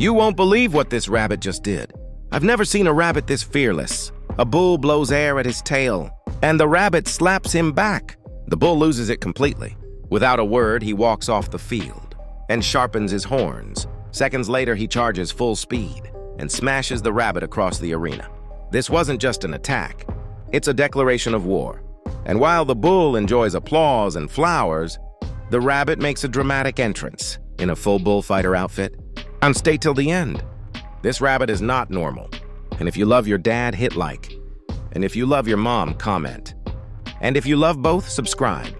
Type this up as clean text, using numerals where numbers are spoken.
You won't believe what this rabbit just did. I've never seen a rabbit this fearless. A bull blows air at his tail, and the rabbit slaps him back. The bull loses it completely. Without a word, he walks off the field and sharpens his horns. Seconds later, he charges full speed and smashes the rabbit across the arena. This wasn't just an attack. It's a declaration of war. And while the bull enjoys applause and flowers, the rabbit makes a dramatic entrance in a full bullfighter outfit. And stay till the end. This rabbit is not normal. And if you love your dad, hit like. And if you love your mom, comment. And if you love both, subscribe.